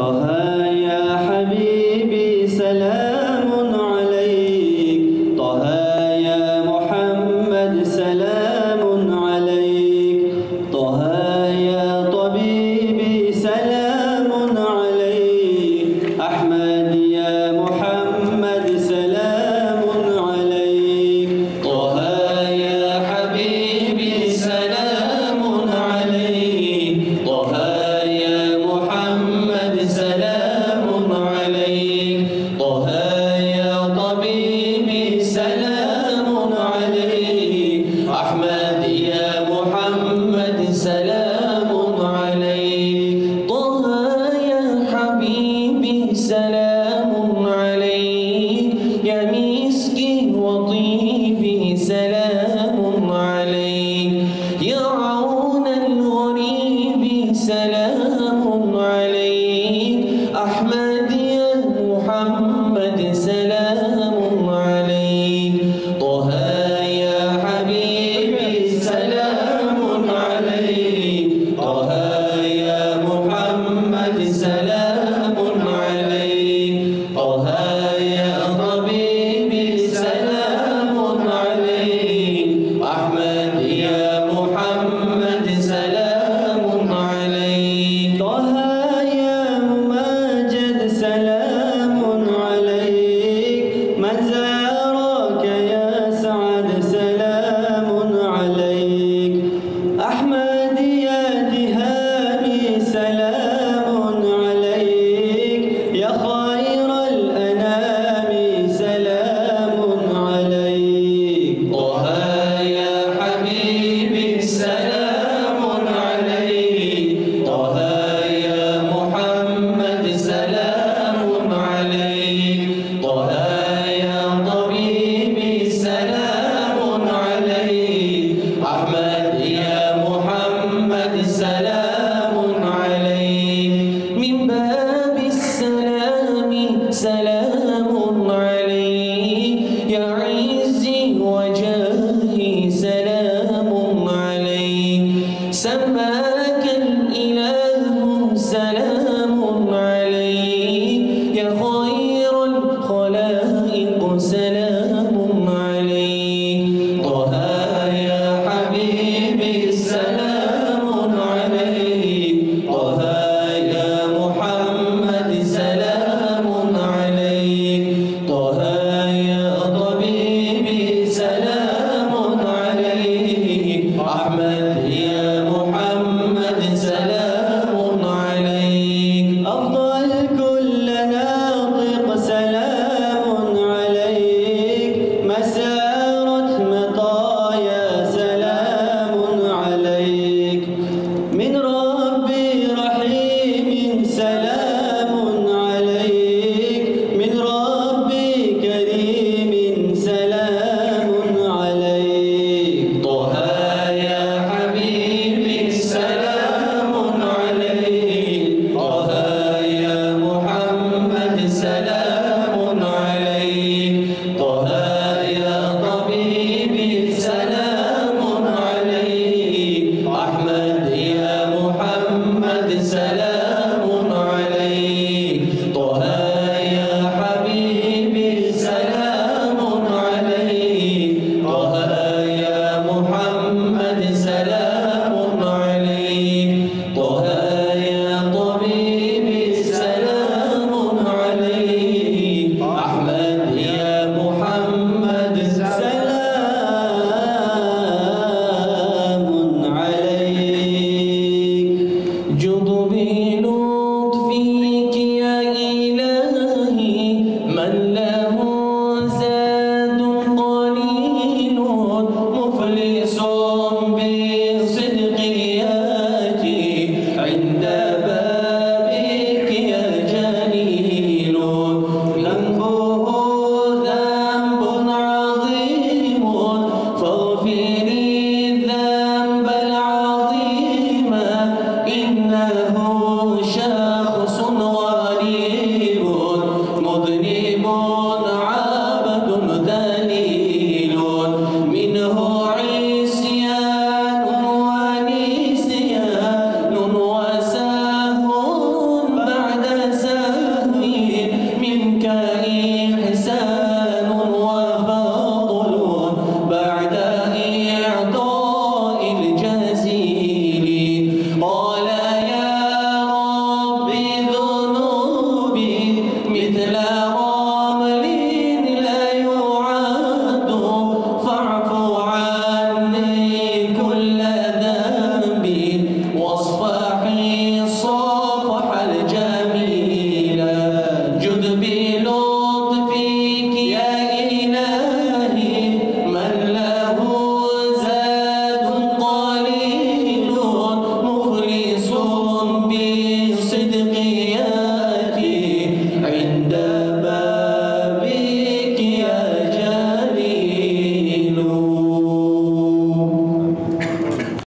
طه يا حبيبي سلام عليك، طه يا محمد سلام عليك، طه يا طبيبي سلام عليك، أحمد يا محمد سلام عليك، طه يا حبيبي سلام عليك، طه يا محمد سلام عليك، طه يا طبيبي سلام عليك، أحمد يا محمد سلام عليك، طه يا حبيبي سلام عليك، يا مسكي وطيبي سلام عليك، يا عون الغريب سلام عليك، أحمد يا محمد سلام عليك، طه يا حبيبي سلام عليك، طه يا محمد سلام عليك، طه يا طبيبي سلام عليك، أحمد يا محمد سلام عليك، طه يا مماجد سلام عليك، من زارك يا سعد سلام عليك، أحمد يا جهامي سلام عليك، يا خير الأنام سلام عليك، طه يا حبيبي سلام عليك، طه يا محمد سلام عليك، طه يا طبيبي سلام عليك، أحمد يا محمد سلام عليك، من باب السلام سلام عليك، يا عزي وجاهي سلام عليك، سماك الإله سلام عليك، يا خير الخلائق سلام عليك، طه يا حبيبي سلام عليك، طه يا محمد سلام عليك، طه يا طبيبي سلام عليك، أحمد يا محمد سلام عليك، أفضل كل ناطق سلام عليك، مسارة مطايا سلام عليك، من ربي رحيم سلام عليك، من ربي كريم سلام عليك، طه يا حبيبي سلام عليك، طه يا محمد سلام عليك، طه يا طبيبي سلام عليك، أحمد يا محمد سلام عليك، طه يا حبيبي سلام عليك، طه يا محمد سلام عليك، طه يا طبيبي سلام عليك، أحمد يا محمد سلام عليك، جد بلطفك